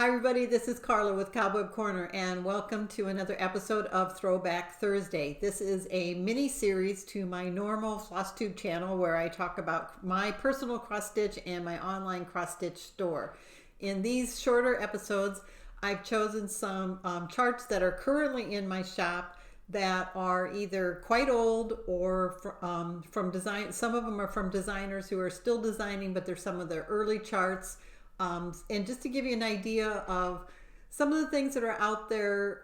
Hi everybody, this is Carla with Cobweb Corner and welcome to another episode of Throwback Thursday. This is a mini series to my normal floss tube channel where I talk about my personal cross stitch and my online cross stitch store. In these shorter episodes, I've chosen some charts that are currently in my shop that are either quite old or from design. Some of them are from designers who are still designing, but they're some of their early charts. And just to give you an idea of some of the things that are out there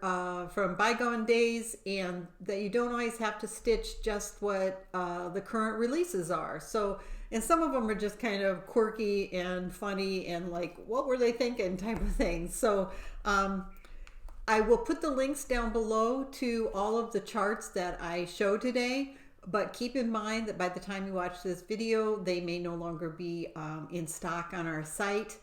from bygone days and that you don't always have to stitch just what the current releases are. So, and some of them are just kind of quirky and funny and like, what were they thinking type of things. So I will put the links down below to all of the charts that I show today. But keep in mind that by the time you watch this video, they may no longer be in stock on our site.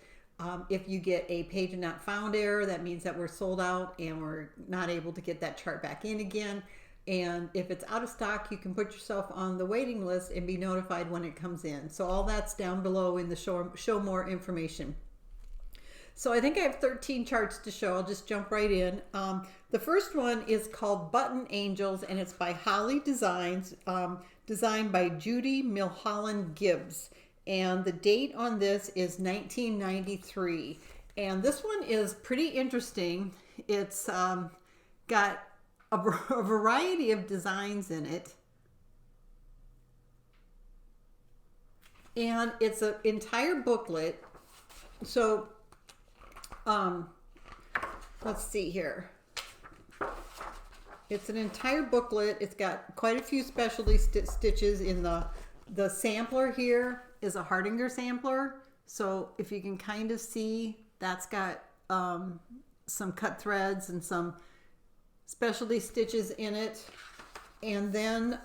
If you get a page not found error, that means that we're sold out and we're not able to get that chart back in again. And if it's out of stock, you can put yourself on the waiting list and be notified when it comes in. So all that's down below in the show more information. So I think I have 13 charts to show. I'll just jump right in. The first one is called Button Angels, and it's by Holly Designs, designed by Judy Milholland Gibbs. And the date on this is 1993. And this one is pretty interesting. It's got a variety of designs in it. And it's an entire booklet. So let's see here. It's an entire booklet. It's got quite a few specialty stitches in the sampler here is a Hardinger sampler. So if you can kind of see, that's got some cut threads and some specialty stitches in it. And then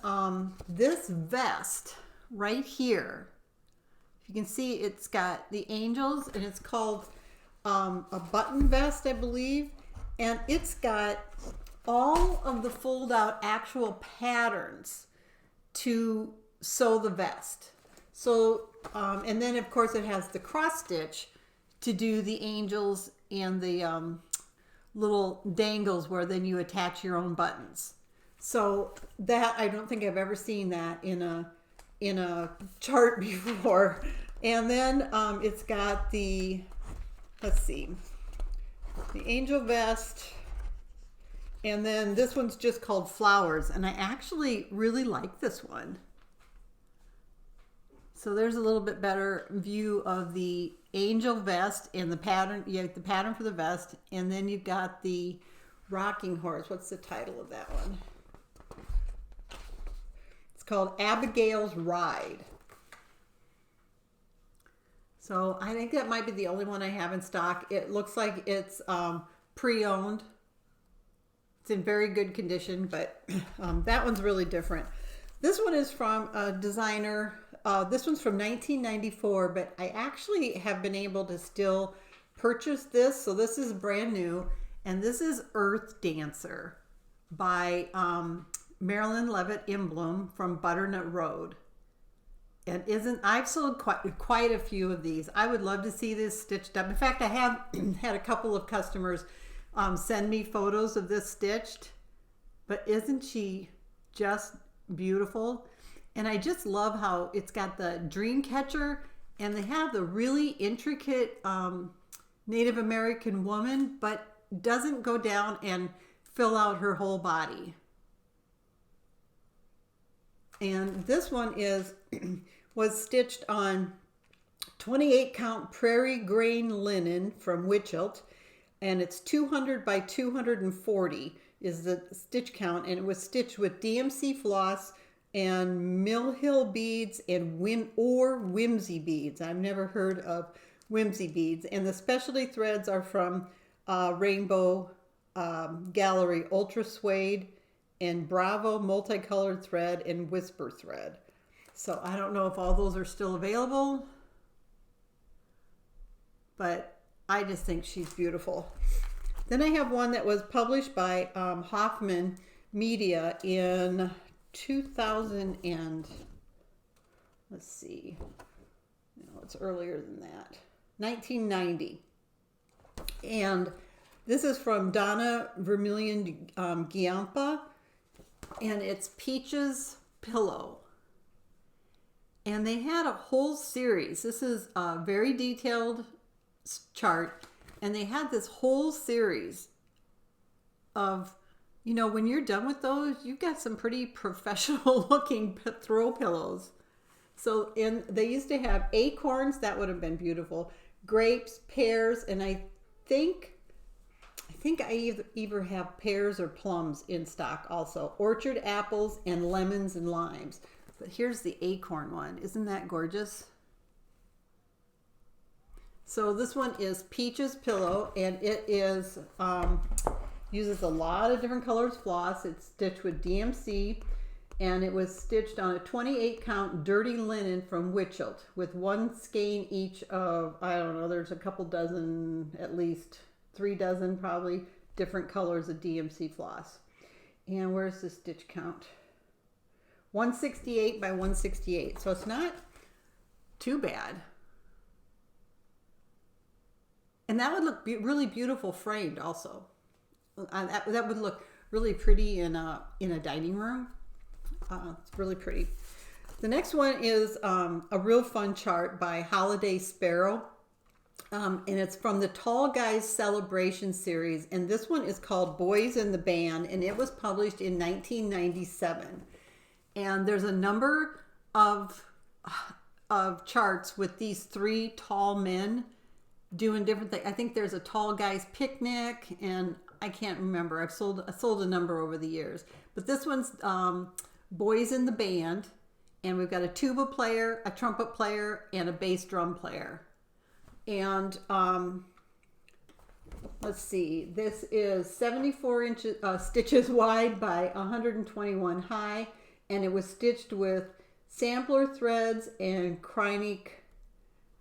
this vest right here, if you can see, it's got the angels and it's called a button vest, I believe, and it's got all of the fold out actual patterns to sew the vest. So and then of course it has the cross stitch to do the angels and the little dangles where then you attach your own buttons. So that, I don't think I've ever seen that in a chart before. And then it's got the, let's see, the angel vest, and then this one's just called Flowers, and I actually really like this one. So there's a little bit better view of the angel vest and the pattern. You have the pattern for the vest, and then you've got the rocking horse. What's the title of that one? It's called Abigail's Ride. So I think that might be the only one I have in stock. It looks like it's pre-owned. It's in very good condition, but that one's really different. This one is from a designer. This one's from 1994, but I actually have been able to still purchase this. So this is brand new, and this is Earth Dancer by Marilyn Levitt Imblum from Butternut Road. And I've sold quite a few of these. I would love to see this stitched up. In fact, I have had a couple of customers send me photos of this stitched. But isn't she just beautiful? And I just love how it's got the dream catcher, and they have the really intricate Native American woman, but doesn't go down and fill out her whole body. And this one was stitched on 28 count prairie grain linen from Wichelt, and it's 200 by 240 is the stitch count, and it was stitched with DMC floss and Mill Hill beads and whimsy beads. I've never heard of whimsy beads. And the specialty threads are from Rainbow Gallery Ultra Suede and Bravo multicolored thread and whisper thread. So I don't know if all those are still available, but I just think she's beautiful. Then I have one that was published by Hoffman Media in 2000 and let's see, no, it's earlier than that, 1990. And this is from Donna Vermilion Giampa, and it's Peaches Pillow. And they had a whole series. This is a very detailed chart, and they had this whole series of, you know, when you're done with those, you've got some pretty professional looking throw pillows. So they used to have acorns, that would have been beautiful, grapes, pears, and I think I either have pears or plums in stock also. Orchard apples and lemons and limes. But here's the acorn one. Isn't that gorgeous? So this one is Peaches Pillow, and it is uses a lot of different colors floss. It's stitched with DMC, and it was stitched on a 28 count dirty linen from Witchelt with one skein each of, I don't know, there's a couple dozen, at least 3 dozen probably, different colors of DMC floss. And where's the stitch count? 168 by 168. So it's not too bad. And that would look really beautiful framed also. That would look really pretty in a dining room. It's really pretty. The next one is a real fun chart by Holiday Sparrow. And it's from the Tall Guys Celebration series. And this one is called Boys in the Band. And it was published in 1997. And there's a number of charts with these 3 tall men doing different things. I think there's a Tall Guys Picnic, and I can't remember. I sold a number over the years. But this one's Boys in the Band. And we've got a tuba player, a trumpet player, and a bass drum player. And let's see, this is 74 inches stitches wide by 121 high, and it was stitched with sampler threads and Carnelian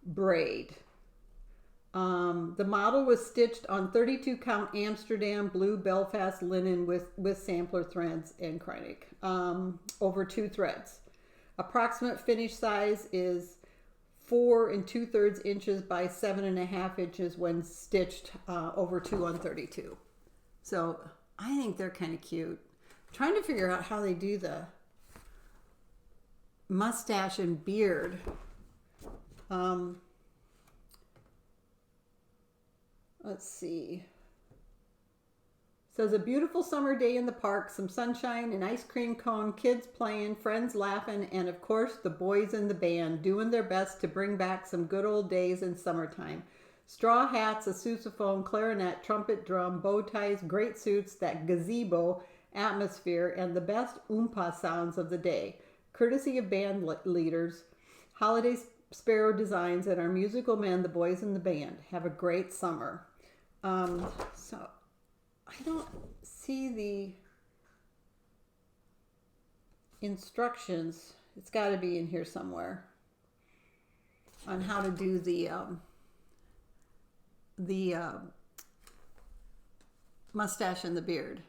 braid. The model was stitched on 32 count Amsterdam blue Belfast linen with sampler threads and Carnelian over 2 threads. Approximate finish size is 4 2/3 inches by 7.5 inches when stitched over 2 on 32. So I think they're kind of cute. I'm trying to figure out how they do the mustache and beard. Let's see. Says a beautiful summer day in the park, some sunshine, an ice cream cone, kids playing, friends laughing, and of course the boys in the band doing their best to bring back some good old days in summertime. Straw hats, a sousaphone, clarinet, trumpet, drum, bow ties, great suits, that gazebo atmosphere, and the best oompa sounds of the day. Courtesy of band leaders, Holiday Sparrow Designs, and our musical men, the boys in the band. Have a great summer. So I don't see the instructions. It's got to be in here somewhere on how to do the mustache and the beard.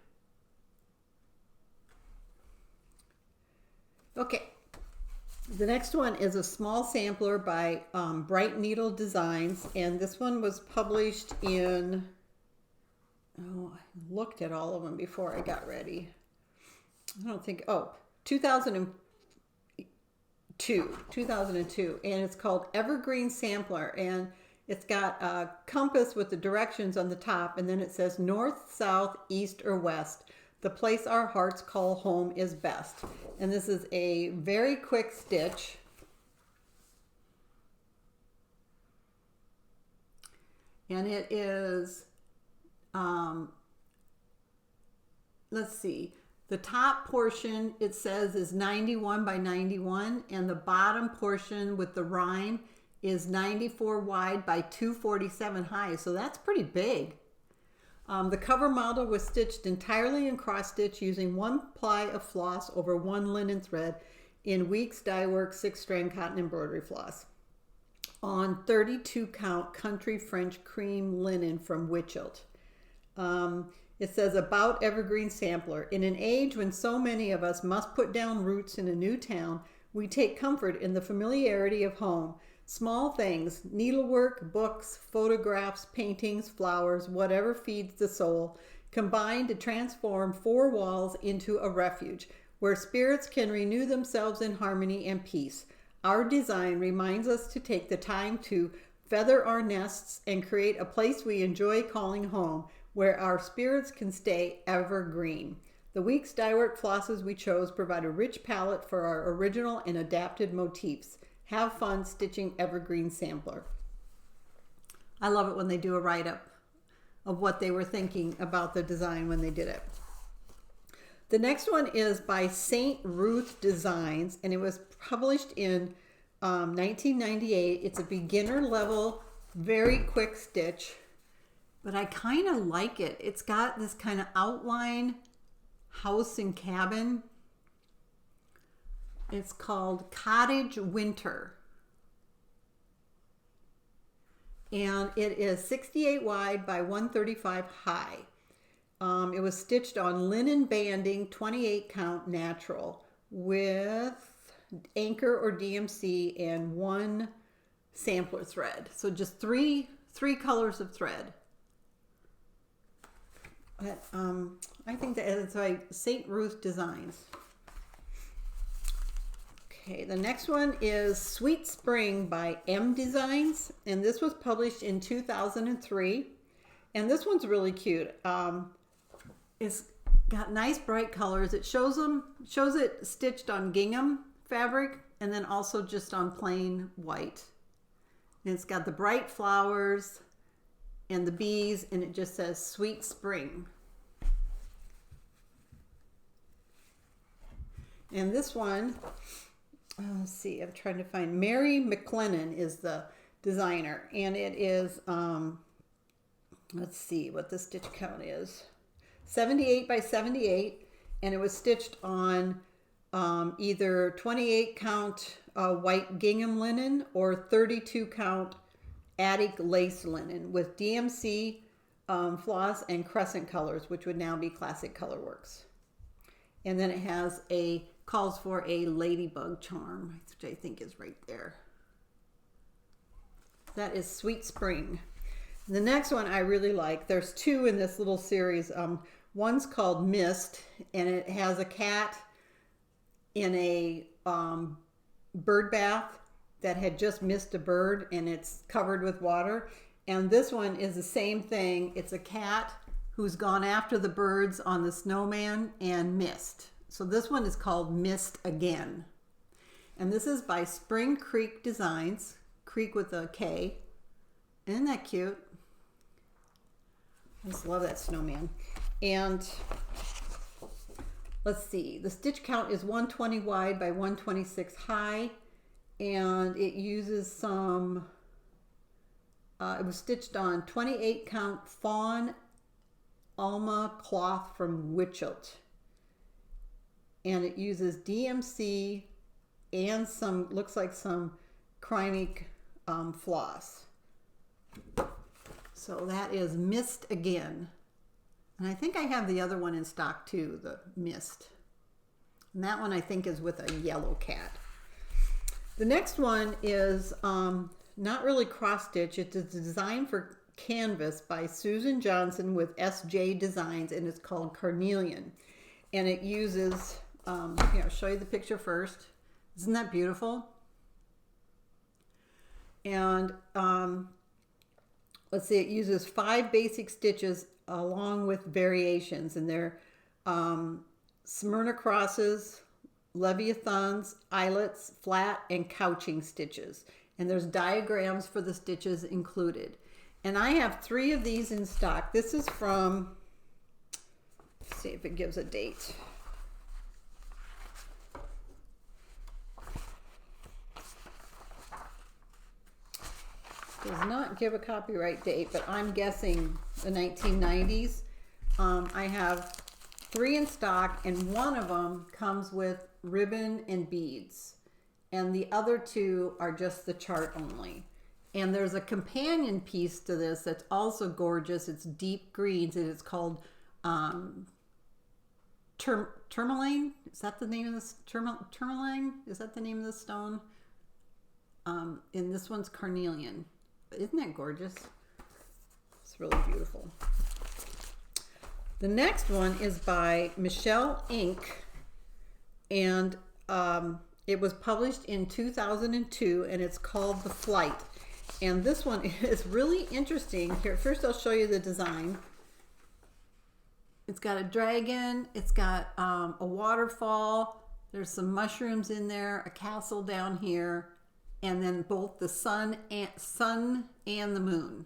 Okay. The next one is a small sampler by Bright Needle Designs, and this one was published in, I looked at all of them before I got ready. I don't think, 2002, and it's called Evergreen Sampler, and it's got a compass with the directions on the top, and then it says north, south, east, or west. The place our hearts call home is best. And this is a very quick stitch. And it is, let's see, the top portion it says is 91 by 91, and the bottom portion with the rhyme is 94 wide by 247 high. So that's pretty big. The cover model was stitched entirely in cross stitch using 1 ply of floss over 1 linen thread in Weeks Dye Work 6-strand cotton embroidery floss on 32 count country French cream linen from Witchelt. It says about Evergreen Sampler. In an age when so many of us must put down roots in a new town, we take comfort in the familiarity of home. Small things, needlework, books, photographs, paintings, flowers, whatever feeds the soul, combine to transform four walls into a refuge where spirits can renew themselves in harmony and peace. Our design reminds us to take the time to feather our nests and create a place we enjoy calling home, where our spirits can stay evergreen. The week's dyework flosses we chose provide a rich palette for our original and adapted motifs. Have fun stitching Evergreen Sampler. I love it when they do a write-up of what they were thinking about the design when they did it. The next one is by St. Ruth Designs, and it was published in 1998. It's a beginner level, very quick stitch, but I kind of like it. It's got this kind of outline house and cabin. It's called Cottage Winter. And it is 68 wide by 135 high. It was stitched on linen banding, 28 count natural, with anchor or DMC and one sampler thread. So just three colors of thread. But, I think that it's by St. Ruth Designs. Okay, the next one is Sweet Spring by M Designs, and this was published in 2003. And this one's really cute. It's got nice bright colors. It shows it stitched on gingham fabric and then also just on plain white. And it's got the bright flowers and the bees, and it just says Sweet Spring. And this one, let's see, I'm trying to find, Mary McLennan is the designer, and it is, let's see what the stitch count is, 78 by 78, and it was stitched on either 28 count white gingham linen or 32 count attic lace linen with DMC floss and crescent colors, which would now be Classic Colorworks. And then it calls for a ladybug charm, which I think is right there. That is Sweet Spring. The next one I really like. There's two in this little series. One's called Mist, and it has a cat in a bird bath that had just missed a bird, and it's covered with water. And this one is the same thing. It's a cat who's gone after the birds on the snowman and missed. So this one is called Mist Again. And this is by Spring Creek Designs, Creek with a K. Isn't that cute? I just love that snowman. And let's see, the stitch count is 120 wide by 126 high. And it uses some, it was stitched on 28 count fawn Alma cloth from Wichelt. And it uses DMC and some, looks like some Chronic floss. So that is Mist Again. And I think I have the other one in stock too, the Mist. And that one I think is with a yellow cat. The next one is not really cross stitch. It's a design for canvas by Susan Johnson with SJ Designs, and it's called Carnelian. And it uses, here, I'll show you the picture first. Isn't that beautiful? And let's see, it uses 5 basic stitches along with variations, and they're Smyrna crosses, leviathans, eyelets, flat, and couching stitches. And there's diagrams for the stitches included. And I have 3 of these in stock. This is from, let's see if it gives a date. Does not give a copyright date, but I'm guessing the 1990s. I have 3 in stock, and one of them comes with ribbon and beads, and the other 2 are just the chart only. And there's a companion piece to this that's also gorgeous. It's deep greens, and it's called tourmaline. Is that the name of this? Tourmaline? Is that the name of the stone? And this one's Carnelian. Isn't that gorgeous? It's really beautiful. The next one is by Michelle Inc. And it was published in 2002, and it's called The Flight. And this one is really interesting. Here, first I'll show you the design. It's got a dragon, it's got a waterfall, there's some mushrooms in there, a castle down here, and then both the sun and the moon.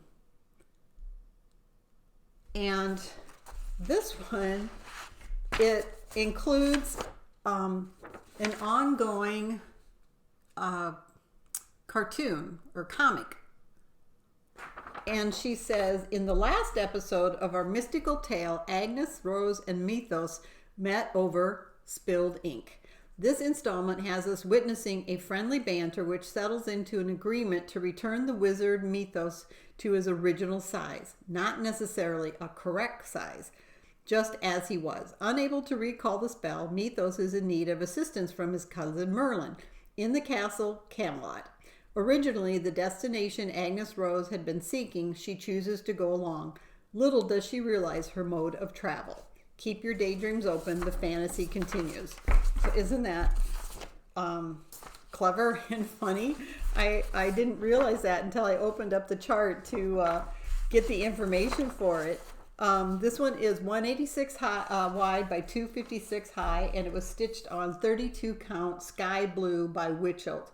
And this one, it includes an ongoing cartoon or comic. And she says, in the last episode of our mystical tale, Agnes, Rose, and Mythos met over spilled ink. This installment has us witnessing a friendly banter which settles into an agreement to return the wizard Mythos to his original size, not necessarily a correct size, just as he was. Unable to recall the spell, Mythos is in need of assistance from his cousin Merlin in the castle Camelot. Originally, the destination Agnes Rose had been seeking, she chooses to go along. Little does she realize her mode of travel. Keep your daydreams open, the fantasy continues. So isn't that clever and funny? I didn't realize that until I opened up the chart to get the information for it. This one is 186 wide by 256 high, and it was stitched on 32 count sky blue by Witcholt.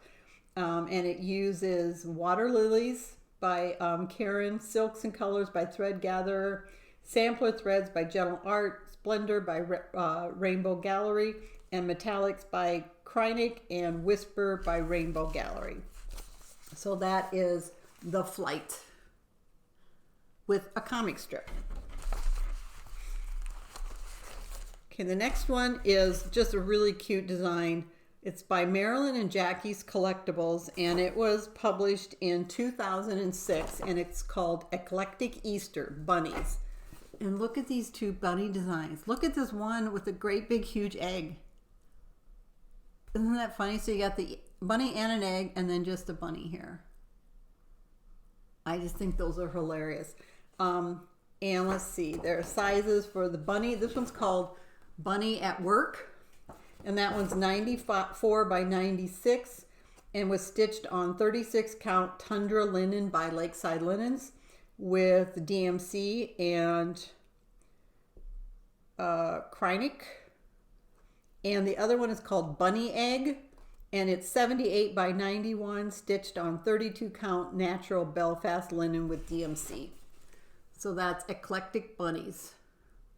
And it uses Water Lilies by Karen, Silks and Colors by Thread Gatherer, Sampler Threads by Gentle Art, Splendor by Rainbow Gallery, and Metallics by Krynic, and Whisper by Rainbow Gallery. So that is The Flight with a comic strip. Okay, the next one is just a really cute design. It's by Marilyn and Jackie's Collectibles, and it was published in 2006, and it's called Eclectic Easter Bunnies. And look at these two bunny designs. Look at this one with a great big huge egg. Isn't that funny? So you got the bunny and an egg, and then just a bunny here. I just think those are hilarious. And let's see, there are sizes for the bunny. This one's called Bunny at Work. And that one's 94 by 96 and was stitched on 36 count Tundra linen by Lakeside Linens with DMC and Krynic. And the other one is called Bunny Egg, and it's 78 by 91 stitched on 32 count natural Belfast linen with DMC. So that's Eclectic Bunnies.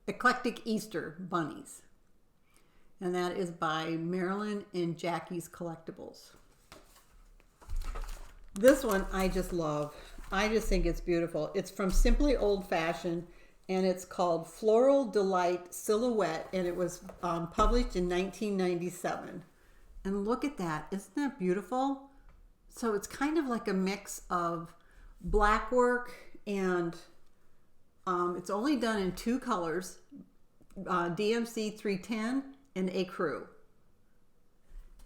Eclectic Easter Bunnies. And that is by Marilyn and Jackie's Collectibles. This one I just love. I just think it's beautiful. It's from Simply Old Fashioned, and it's called Floral Delight Silhouette, and it was published in 1997. And look at that. Isn't that beautiful? So it's kind of like a mix of black work, and it's only done in two colors, DMC 310 and Ecru.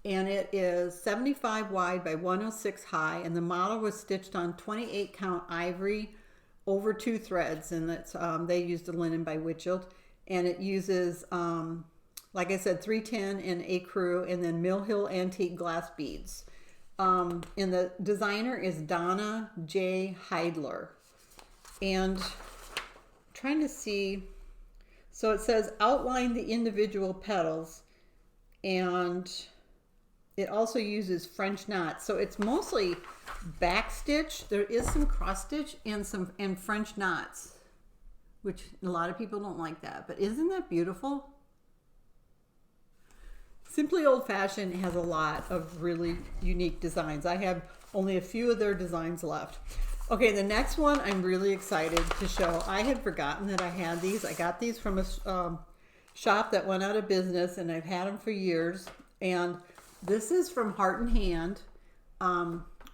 And it is 75 wide by 106 high, and the model was stitched on 28 count ivory over 2 threads, and that's they used a linen by Witcholt, and it uses like I said 310 and Ecru, and then Mill Hill antique glass beads. And the designer is Donna J. Heidler. And I'm trying to see, so it says outline the individual petals, and it also uses French knots. So it's mostly back stitch. There is some cross stitch and French knots, which a lot of people don't like that. But isn't that beautiful? Simply Old Fashioned has a lot of really unique designs. I have only a few of their designs left. Okay, the next one I'm really excited to show. I had forgotten that I had these. I got these from a shop that went out of business, and I've had them for years. And this is from Heart and Hand,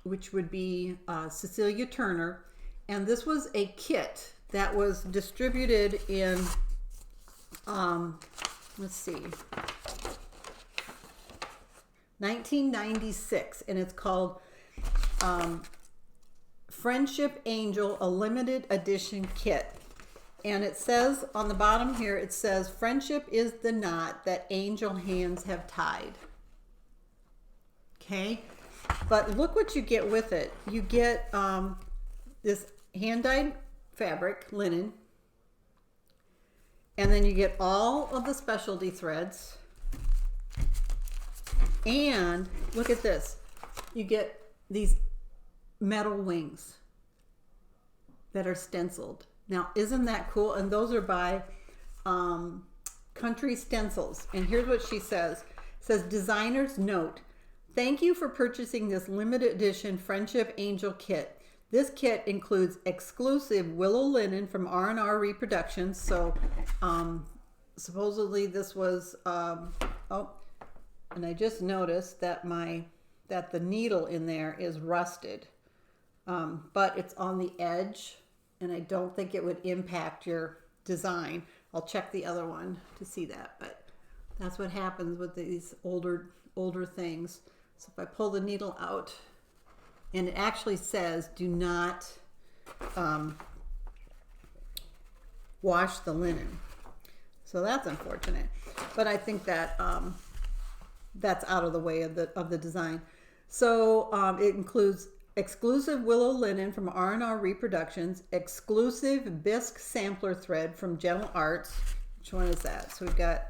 which would be Cecilia Turner. And this was a kit that was distributed in, let's see, 1996. And it's called Friendship Angel, a limited edition kit. And it says on the bottom here, it says, friendship is the knot that angel hands have tied. Okay, but look what you get with it. You get this hand-dyed fabric, linen, and then you get all of the specialty threads. And look at this. You get these metal wings that are stenciled. Now, isn't that cool? And those are by Country Stencils. And here's what she says. It says, designer's note. Thank you for purchasing this limited edition Friendship Angel kit. This kit includes exclusive willow linen from R&R Reproductions. So supposedly this was, oh, and I just noticed that the needle in there is rusted. But it's on the edge, and I don't think it would impact your design. I'll check the other one to see that, but that's what happens with these older things. So if I pull the needle out, and it actually says, do not wash the linen. So that's unfortunate, but I think that that's out of the way of the design. So it includes exclusive willow linen from R&R Reproductions, exclusive bisque sampler thread from Gentle Arts. Which one is that? So we've got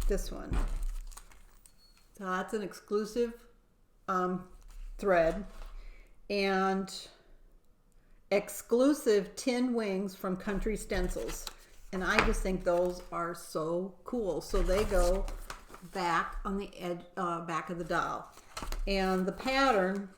this one. So that's an exclusive thread. And exclusive tin wings from Country Stencils. And I just think those are so cool. So they go back on the edge, back of the doll. And the pattern,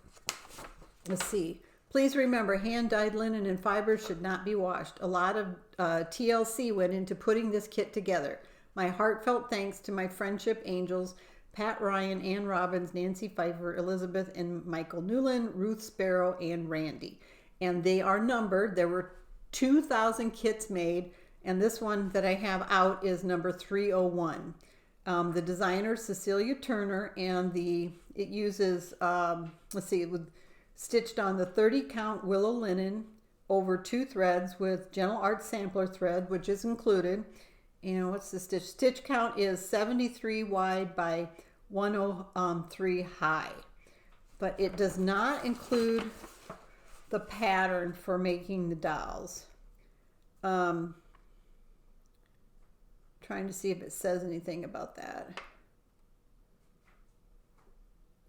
let's see. Please remember, hand-dyed linen and fibers should not be washed. A lot of TLC went into putting this kit together. My heartfelt thanks to my Friendship Angels, Pat Ryan, Ann Robbins, Nancy Pfeiffer, Elizabeth and Michael Newland, Ruth Sparrow, and Randy. And they are numbered. There were 2,000 kits made, and this one that I have out is number 301. The designer, Cecilia Turner, and it uses, let's see, it was stitched on the 30 count willow linen over 2 threads with Gentle Arts sampler thread, which is included. And what's the stitch? Stitch count is 73 wide by 103 high. But it does not include the pattern for making the dolls. Trying to see if it says anything about that.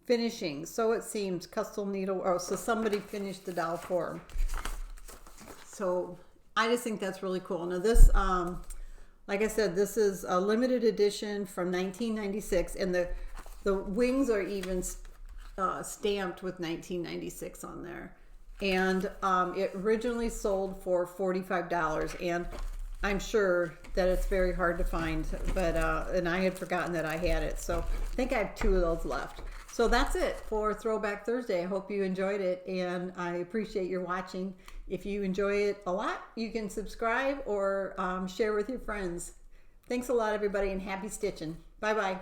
Finishing. So it seems custom needle. Oh, so somebody finished the doll for them. So I just think that's really cool. Now this, like I said, this is a limited edition from 1996, and the wings are even stamped with 1996 on there. And it originally sold for $45, and I'm sure that it's very hard to find, but and I had forgotten that I had it, so I think I have 2 of those left. So that's it for Throwback Thursday. I hope you enjoyed it, and I appreciate your watching. If you enjoy it a lot, you can subscribe or share with your friends. Thanks a lot, everybody, and happy stitching. Bye-bye.